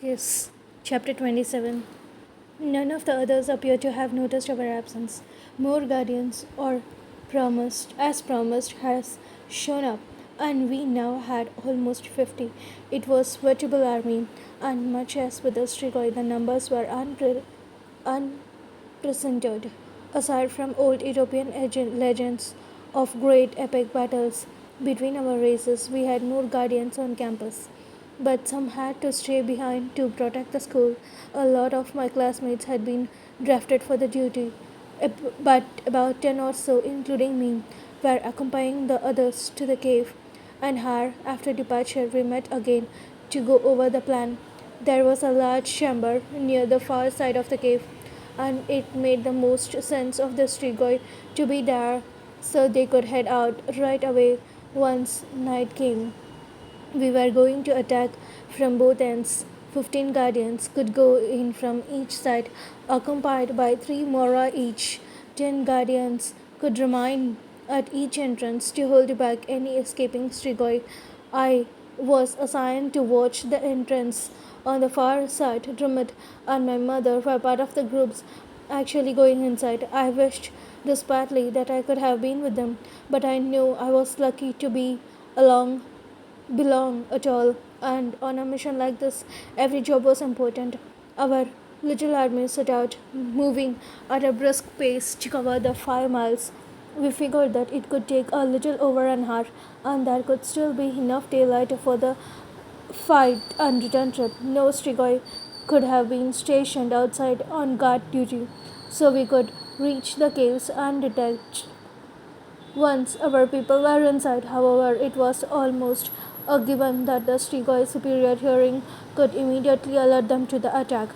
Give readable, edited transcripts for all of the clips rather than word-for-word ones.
Yes, chapter 27. None of the others appear to have noticed our absence. More guardians, or promised, has shown up, and we now had almost 50. It was veritable army, and much as with the Strigoi, the numbers were unprecedented. Aside from old European legends of great epic battles between our races, we had more guardians on campus. But some had to stay behind to protect the school. A lot of my classmates had been drafted for the duty, but about 10 or so, including me, were accompanying the others to the cave. And here, after departure, we met again to go over the plan. There was a large chamber near the far side of the cave, and it made the most sense of the Strigoi to be there so they could head out right away once night came. We were going to attack from both ends. 15 guardians could go in from each side, accompanied by 3 Mora each. 10 guardians could remain at each entrance to hold back any escaping Strigoi. I was assigned to watch the entrance on the far side. Drummond and my mother were part of the groups actually going inside. I wished desperately that I could have been with them, but I knew I was lucky to be along belong at all. And on a mission like this, every job was important. Our little army set out, moving at a brisk pace to cover the 5 miles. We figured that it could take a little over an hour, and there could still be enough daylight for the fight and return trip. No Strigoi could have been stationed outside on guard duty, so we could reach the caves undetected. Once our people were inside, however, it was almost a given that the Strigoi superior hearing could immediately alert them to the attack.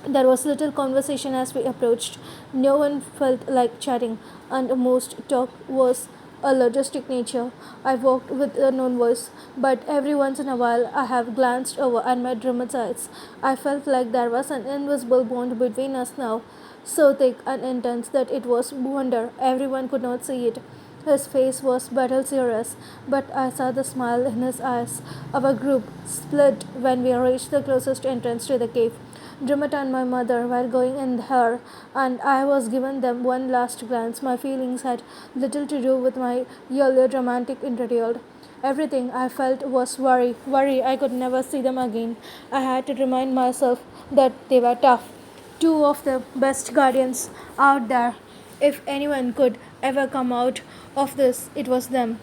There was little conversation as we approached. No one felt like chatting, and most talk was a logistic nature. I walked with a known voice, but every once in a while I have glanced over and met Drummond's eyes. I felt like there was an invisible bond between us now, so thick and intense that it was wonder everyone could not see it. His face was battle serious, but I saw the smile in his eyes. Our group split when we reached the closest entrance to the cave. Drummond and my mother were going in there, and I was given them one last glance. My feelings had little to do with my earlier romantic interlude. Everything I felt was worry I could never see them again. I had to remind myself that they were tough, two of the best guardians out there. If anyone could ever come out of this, it was them.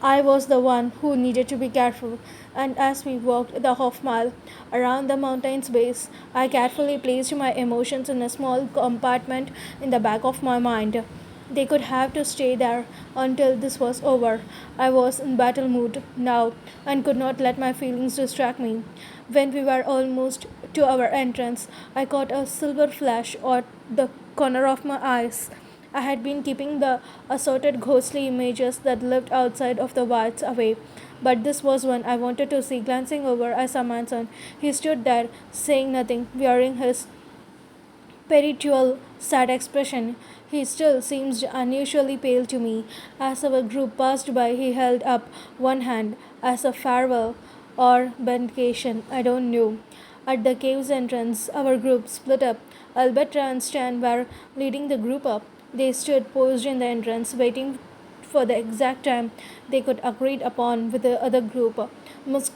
I was the one who needed to be careful, and as we walked the half mile around the mountain's base, I carefully placed my emotions in a small compartment in the back of my mind. They could have to stay there until this was over. I was in battle mood now and could not let my feelings distract me. When we were almost to our entrance, I caught a silver flash at the corner of my eyes. I had been keeping the assorted ghostly images that lived outside of the walls away, but this was one I wanted to see. Glancing over, I saw Manson. He stood there, saying nothing, wearing his perpetual sad expression. He still seemed unusually pale to me. As our group passed by, he held up one hand as a farewell or benediction, I don't know. At the cave's entrance, our group split up. Alberta and Stan were leading the group up. They stood posed in the entrance, waiting for the exact time they could agree upon with the other group. Miss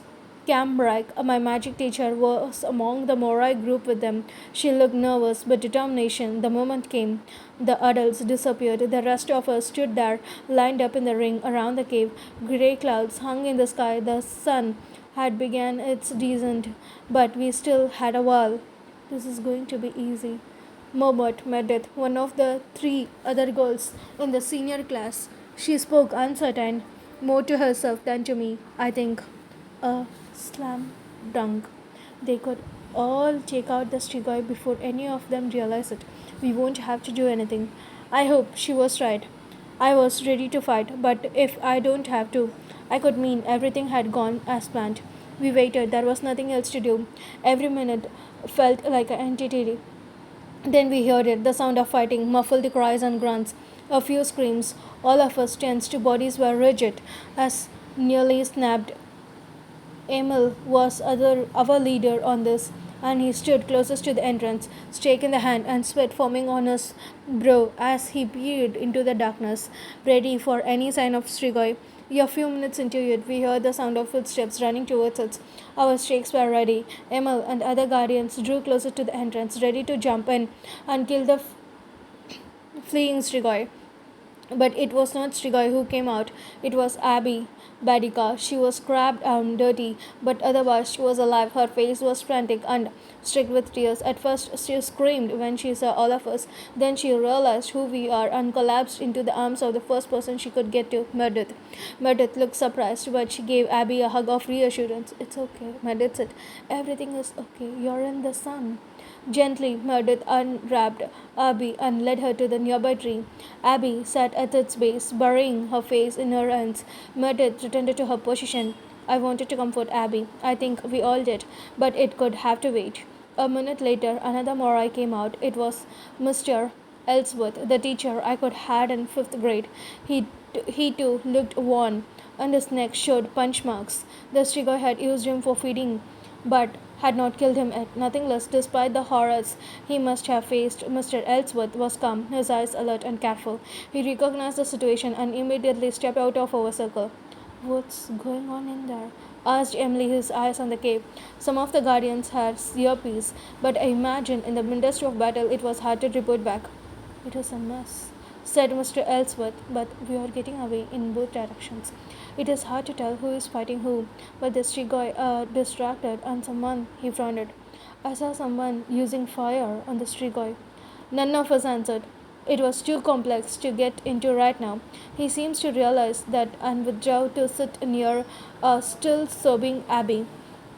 Cambrick, my magic teacher, was among the Morai group with them. She looked nervous but determination. The moment came. The adults disappeared. The rest of us stood there, lined up in the ring around the cave. Grey clouds hung in the sky. The sun had begun its descent, but we still had a while. This is going to be easy, murmured Meredith, one of the 3 other girls in the senior class. She spoke uncertain, more to herself than to me, I think. A slam dunk. They could all take out the Strigoi before any of them realize it. We won't have to do anything. I hope she was right. I was ready to fight, but if I don't have to, I could mean everything had gone as planned. We waited. There was nothing else to do. Every minute felt like an entity. Then we heard it, the sound of fighting, muffled cries and grunts, a few screams. All of us tensed, bodies were rigid, as nearly snapped Emil was our leader on this, and he stood closest to the entrance, stake in the hand and sweat forming on his brow as he peered into the darkness, ready for any sign of Strigoi. A few minutes into it, we heard the sound of footsteps running towards us. Our stakes were ready. Emil and other guardians drew closer to the entrance, ready to jump in and kill the fleeing Strigoi. But it was not Strigoi who came out, it was Abby Badika. She was scrapped and dirty, but otherwise she was alive. Her face was frantic and streaked with tears. At first she screamed when she saw all of us. Then she realized who we are and collapsed into the arms of the first person she could get to, Meredith. Meredith looked surprised, but she gave Abby a hug of reassurance. It's okay, Meredith said. Everything is okay. You're in the sun. Gently, Meredith unwrapped Abby and led her to the nearby tree. Abby sat at its base, burying her face in her hands. Meredith returned to her position. I wanted to comfort Abby. I think we all did, but it could have to wait. A minute later, another Morai came out. It was Mr. Ellsworth, the teacher I could had in fifth grade. He too looked worn, and his neck showed punch marks. The Strigoi had used him for feeding, but had not killed him yet. Nothing less, despite the horrors he must have faced. Mr. Ellsworth was calm, his eyes alert and careful. He recognized the situation and immediately stepped out of our circle. What's going on in there? Asked Emily, his eyes on the cave. Some of the guardians had earpiece, but I imagine in the midst of battle it was hard to report back. It is a mess, said Mr. Ellsworth, but we are getting away in both directions. It is hard to tell who is fighting who, but the Strigoi are distracted and someone, he frowned. I saw someone using fire on the Strigoi. None of us answered. It was too complex to get into right now. He seems to realize that and withdrew to sit near a still sobbing Abby.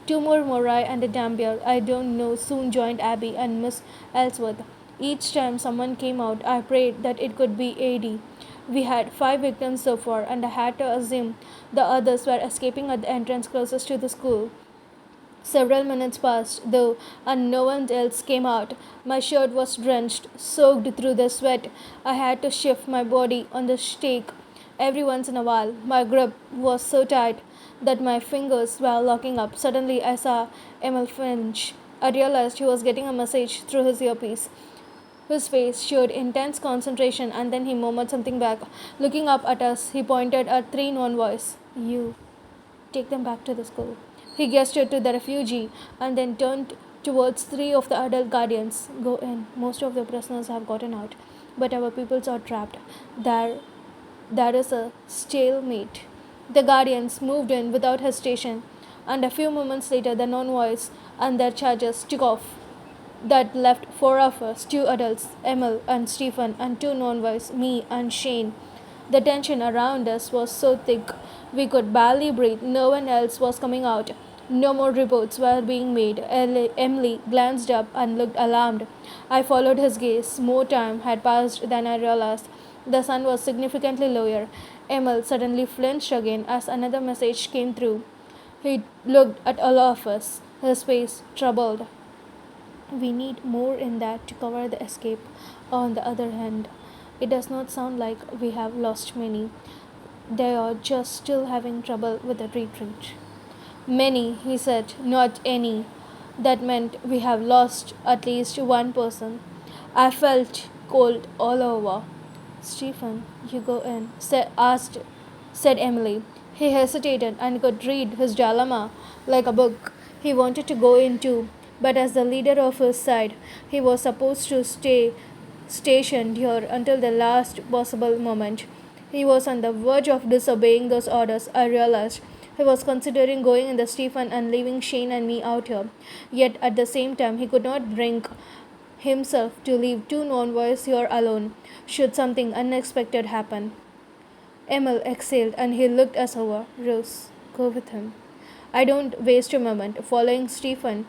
Two more Morai and a Dampier I don't know soon joined Abby and Miss Ellsworth. Each time someone came out, I prayed that it could be AD. We had 5 victims so far, and I had to assume the others were escaping at the entrance closest to the school. Several minutes passed, though, and no one else came out. My shirt was drenched, soaked through the sweat. I had to shift my body on the stake every once in a while. My grip was so tight that my fingers were locking up. Suddenly, I saw Emil Finch. I realized he was getting a message through his earpiece. His face showed intense concentration, and then he murmured something back. Looking up at us, he pointed at 3 non-voice. You. Take them back to the school. He gestured to the refugee and then turned towards 3 of the adult guardians. Go in. Most of the prisoners have gotten out, but our peoples are trapped. There is a stalemate. The guardians moved in without hesitation, and a few moments later the non-voice and their charges took off. That left 4 of us, 2 adults, Emil and Stephen, and 2 non-voice, me and Shane. The tension around us was so thick we could barely breathe. No one else was coming out. No more reports were being made. Emily glanced up and looked alarmed. I followed his gaze. More time had passed than I realized. The sun was significantly lower. Emil suddenly flinched again as another message came through. He looked at all of us, his face troubled. We need more in that to cover the escape. On the other hand, it does not sound like we have lost many. They are just still having trouble with the retreat. Many, he said, not any. That meant we have lost at least 1 person. I felt cold all over. Stephen, you go in, said Emily. He hesitated and could read his dilemma like a book. He wanted to go in too, but as the leader of his side, he was supposed to stay stationed here until the last possible moment. He was on the verge of disobeying those orders, I realized. He was considering going in the Stephen and leaving Shane and me out here. Yet at the same time, he could not bring himself to leave 2 non-voice here alone, should something unexpected happen. Emil exhaled and he looked us over. Rose, go with him. I don't waste a moment. Following Stephen,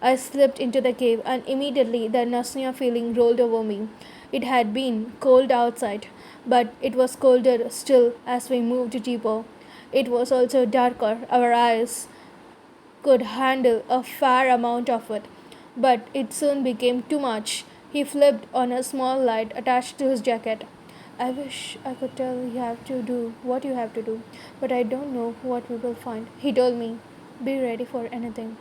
I slipped into the cave and immediately the nausea feeling rolled over me. It had been cold outside, but it was colder still as we moved deeper. It was also darker. Our eyes could handle a fair amount of it, but it soon became too much. He flipped on a small light attached to his jacket. I wish I could tell you have to do what you have to do, but I don't know what we will find, he told me. Be ready for anything.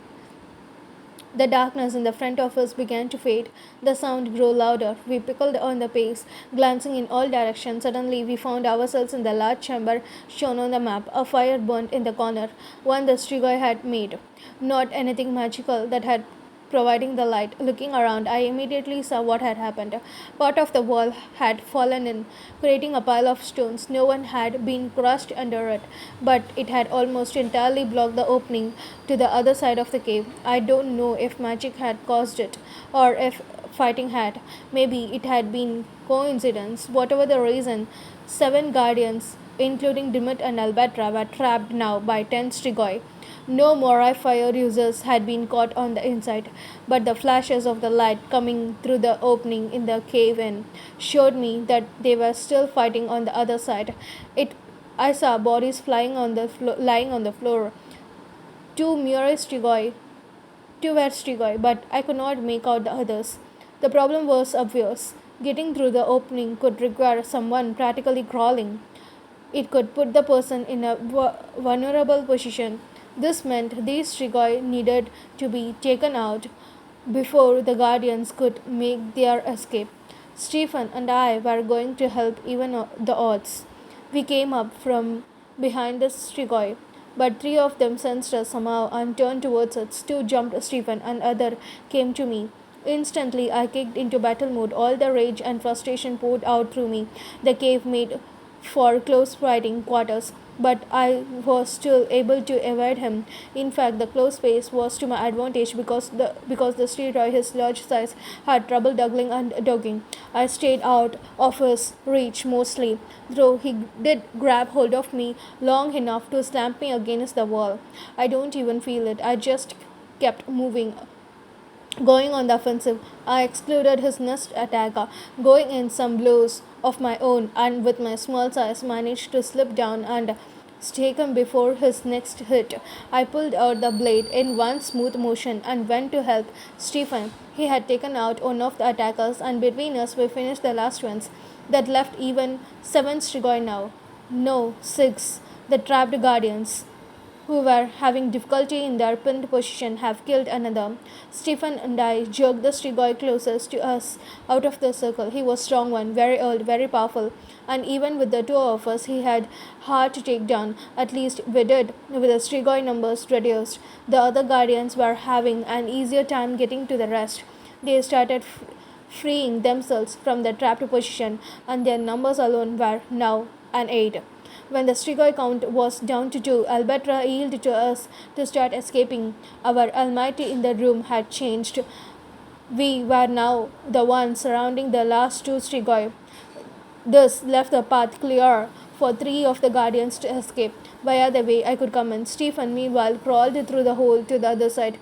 The darkness in the front of us began to fade. The sound grew louder. We pickled on the pace, glancing in all directions. Suddenly, we found ourselves in the large chamber shown on the map. A fire burned in the corner, one the Strigoi had made. Not anything magical that had providing the light. Looking around, I immediately saw what had happened. Part of the wall had fallen in, creating a pile of stones. No one had been crushed under it, but it had almost entirely blocked the opening to the other side of the cave. I don't know if magic had caused it or if fighting had. Maybe it had been coincidence. Whatever the reason, seven guardians, including Dimit and Albertra, were trapped now by 10 Strigoi. No Morai fire users had been caught on the inside, but the flashes of the light coming through the opening in the cave in showed me that they were still fighting on the other side. It I saw bodies lying on the floor. Two mere Strigoi, two were Strigoi, but I could not make out the others. The problem was obvious. Getting through the opening could require someone practically crawling. It could put the person in a vulnerable position. This meant these Strigoi needed to be taken out before the Guardians could make their escape. Stephen and I were going to help even the odds. We came up from behind the Strigoi, but three of them sensed us somehow and turned towards us. Two jumped Stephen and other came to me. Instantly, I kicked into battle mode. All the rage and frustration poured out through me. The cave made for close fighting quarters, but I was still able to evade him. In fact, the close space was to my advantage because the street or his large size had trouble doubling and dogging. I stayed out of his reach mostly, though he did grab hold of me long enough to slam me against the wall. I don't even feel it. I just kept moving, going on the offensive. I excluded his next attack, going in some blows of my own, and with my small size managed to slip down and stake him before his next hit. I pulled out the blade in one smooth motion and went to help Stephen. He had taken out one of the attackers, and between us we finished the last ones. That left even seven Strigoi now. No, six. The trapped guardians who were having difficulty in their pinned position have killed another. Stephen and I jerked the Strigoi closest to us out of the circle. He was strong one, very old, very powerful, and even with the two of us he had hard to take down. At least we did, with the Strigoi numbers reduced. The other guardians were having an easier time getting to the rest. They started freeing themselves from the trapped position, and their numbers alone were now an 8. When the Strigoi count was down to 2, Albertra yielded to us to start escaping. Our almighty in the room had changed. We were now the ones surrounding the last two Strigoi. This left the path clear for three of the guardians to escape via the way I could come in. Stephen, meanwhile, crawled through the hole to the other side.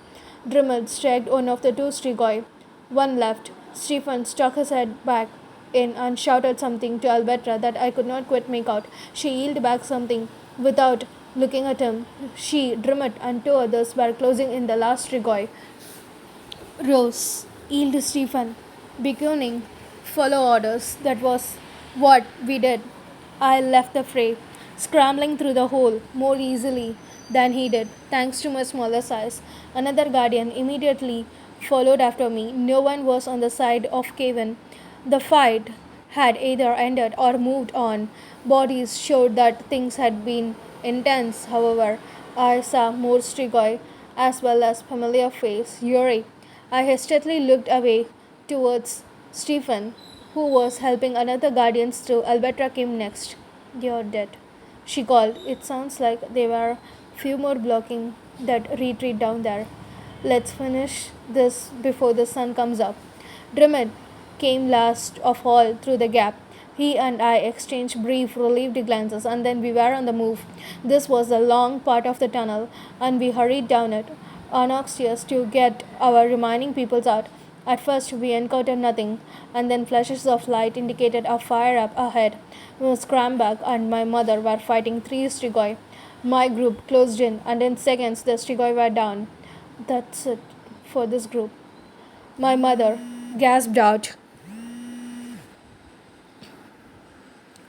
Dremel stragged one of the two Strigoi. One left. Stephen stuck his head back in and shouted something to Alberta that I could not quite make out. She yelled back something without looking at him. She, Drummond, and two others were closing in the last Strigoi. Rose, yelled Stephen, beckoning, follow orders. That was what we did. I left the fray, scrambling through the hole more easily than he did, thanks to my smaller size. Another guardian immediately followed after me. No one was on the side of Caven. The fight had either ended or moved on. Bodies showed that things had been intense, however. I saw more Strigoi as well as familiar face, Yuri. I hastily looked away towards Stephen, who was helping another guardian through. Alberta came next. You're dead, she called. It sounds like there were few more blocking that retreat down there. Let's finish this before the sun comes up. Drummond came last of all through the gap. He and I exchanged brief, relieved glances, and then we were on the move. This was a long part of the tunnel, and we hurried down it, anxious to get our remaining peoples out. At first, we encountered nothing, and then flashes of light indicated a fire up ahead. Miss Crambach and my mother were fighting three Strigoi. My group closed in, and in seconds the Strigoi were down. That's it for this group, my mother gasped out.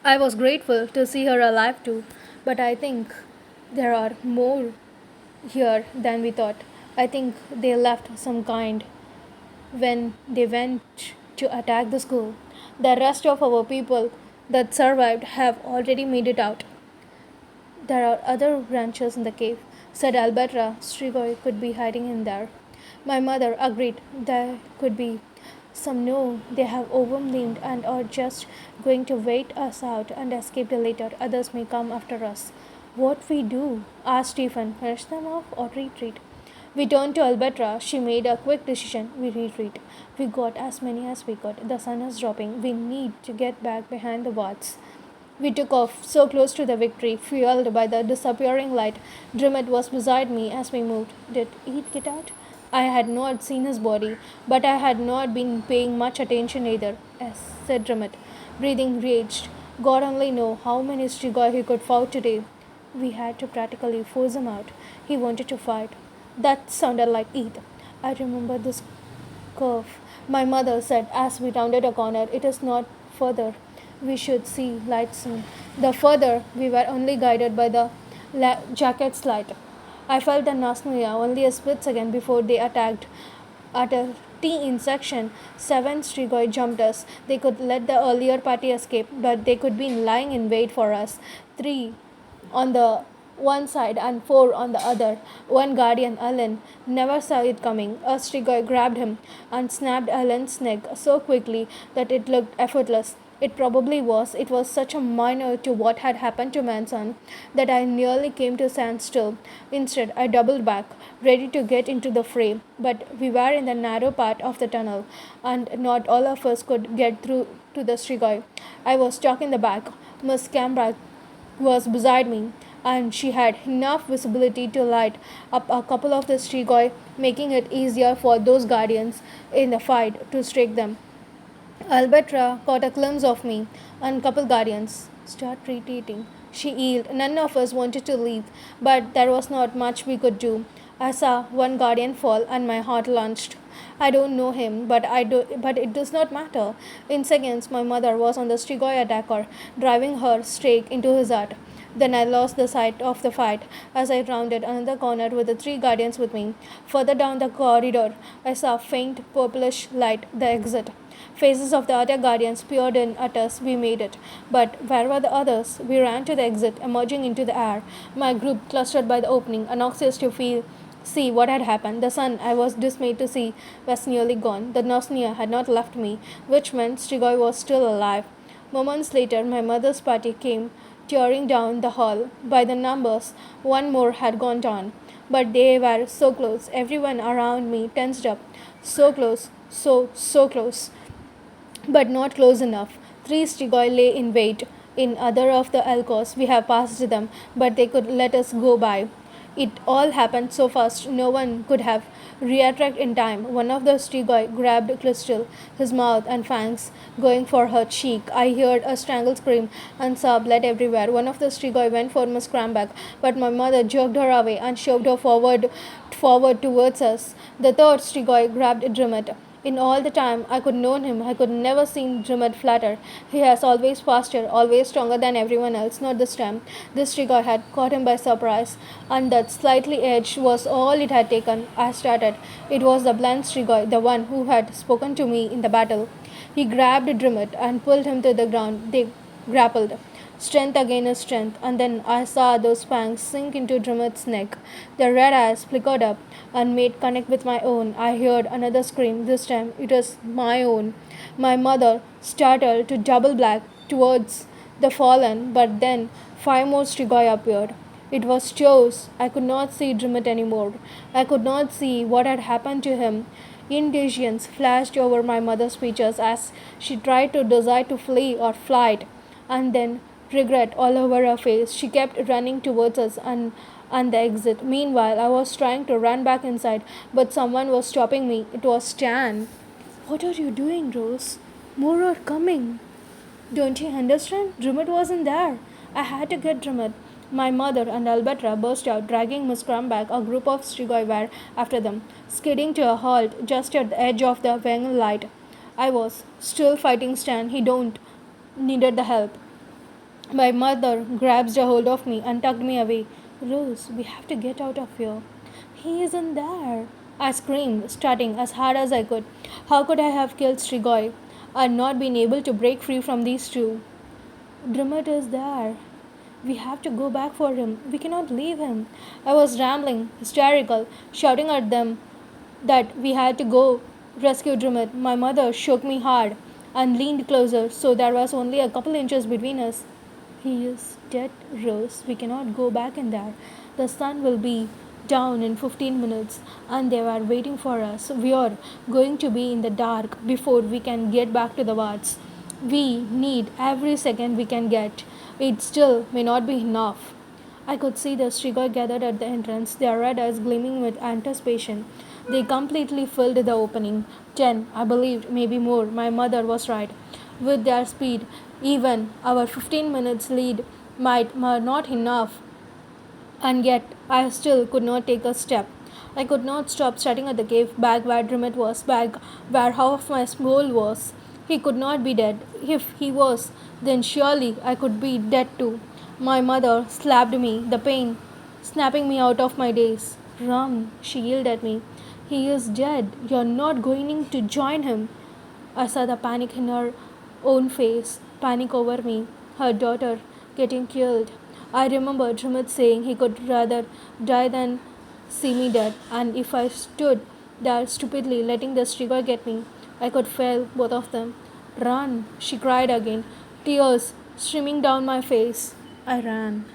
I was grateful to see her alive too, but I think there are more. here than we thought. I think they left some kind when they went to attack the school. The rest of our people that survived have already made it out. There are other branches in the cave, said Alberta. Strigoi could be hiding in there. My mother agreed there could be. Some know they have overwhelmed and are just going to wait us out and escape later. Others may come after us. What we do? Asked Stephen. Finish them off or retreat? We turned to Alberta. She made a quick decision. We retreat. We got as many as we could. The sun is dropping. We need to get back behind the woods. We took off, so close to the victory, fueled by the disappearing light. Drummond was beside me as we moved. Did Eid get out? I had not seen his body, but I had not been paying much attention either. Yes, said Drummond, breathing raged. God only know how many Strigoi he could fight today. We had to practically force him out. He wanted to fight. That sounded like Eid. I remember this curve. My mother said as we rounded a corner, it is not further. We should see light soon. The further, we were only guided by the jacket's light. I felt the Nasnuya only a split second before they attacked. At a T in section, 7 Strigoi jumped us. They could let the earlier party escape, but they could be lying in wait for us. 3 on the one side and 4 on the other. One guardian, Alan, never saw it coming. A Strigoi grabbed him and snapped Alan's neck so quickly that it looked effortless. It probably was. It was such a minor to what had happened to Manson that I nearly came to stand still. Instead, I doubled back, ready to get into the fray. But we were in the narrow part of the tunnel, and not all of us could get through to the Strigoi. I was stuck in the back. Miss Cambra was beside me, and she had enough visibility to light up a couple of the Strigoi, making it easier for those guardians in the fight to strike them. Alberta caught a glimpse of me and couple guardians. Start retreating. She yelled. None of us wanted to leave, but there was not much we could do. I saw one guardian fall and my heart lunged. I don't know him, but it does not matter. In seconds my mother was on the Strigoi attacker, driving her straight into his heart. Then I lost the sight of the fight as I rounded another corner with the 3 guardians with me. Further down the corridor, I saw a faint purplish light, the exit. Faces of the other guardians peered in at us. We made it. But where were the others? We ran to the exit, emerging into the air. My group clustered by the opening, anxious to see what had happened. The sun, I was dismayed to see, was nearly gone. The nausea had not left me, which meant Strigoi was still alive. Moments later, my mother's party came tearing down the hall. By the numbers, one more had gone down. But they were so close. Everyone around me tensed up. So close, so close, but not close enough. 3 Strigoi lay in wait in other of the alcoves. We have passed them, but they could let us go by. It all happened so fast, no one could have reacted in time. One of the Strigoi grabbed Crystal, his mouth and fangs going for her cheek. I heard a strangled scream and saw blood everywhere. One of the Strigoi went for Miss Cramback, but my mother jerked her away and shoved her forward towards us. The third Strigoi grabbed Drummond. In all the time I could know him, I could never seen Drummond flatter. He has always faster, always stronger than everyone else. Not this time. This trigger had caught him by surprise, and that slightly edge was all it had taken. I started. It was the blunt trigger, the one who had spoken to me in the battle. He grabbed Drummond and pulled him to the ground. They grappled. Strength against strength, and then I saw those fangs sink into Drummond's neck. The red eyes flickered up and made connect with my own. I heard another scream. This time it was my own. My mother startled to double back towards the fallen, but then 5 more Strigoi appeared. It was Chose. I could not see Drummond anymore. I could not see what had happened to him. Indigestions flashed over my mother's features as she tried to decide to flee or flight, and then regret all over her face. She kept running towards us and the exit. Meanwhile, I was trying to run back inside, but someone was stopping me. It was Stan. What are you doing, Rose? More are coming. Don't you understand? Drummond wasn't there. I had to get Drummond. My mother and Alberta burst out, dragging Miss Crumback. A group of Strigoi were after them, skidding to a halt just at the edge of the wing light. I was still fighting Stan. He don't needed the help. My mother grabbed a hold of me and tugged me away. Rose, we have to get out of here. He isn't there. I screamed, starting as hard as I could. How could I have killed Strigoi and not been able to break free from these two? Drummond is there. We have to go back for him. We cannot leave him. I was rambling, hysterical, shouting at them that we had to go rescue Drummond. My mother shook me hard and leaned closer, so there was only a couple inches between us. He is dead, Rose. We cannot go back in there. The sun will be down in 15 minutes and they are waiting for us. We are going to be in the dark before we can get back to the wards. We need every second we can get. It still may not be enough. I could see the Strigoi gathered at the entrance, their red eyes gleaming with anticipation. They completely filled the opening. 10, I believed, maybe more. My mother was right. With their speed, even our 15 minutes lead might not enough, and yet I still could not take a step. I could not stop staring at the cave back where Dremet was, back where half my soul was. He could not be dead. If he was, then surely I could be dead too. My mother slapped me, the pain snapping me out of my daze. Run, she yelled at me. He is dead. You're not going to join him. I saw the panic in her own face, panic over me, her daughter getting killed. I remember Trimit saying he could rather die than see me dead, and if I stood there stupidly letting the Strigoi get me, I could fail both of them. Run, she cried again, tears streaming down my face. I ran.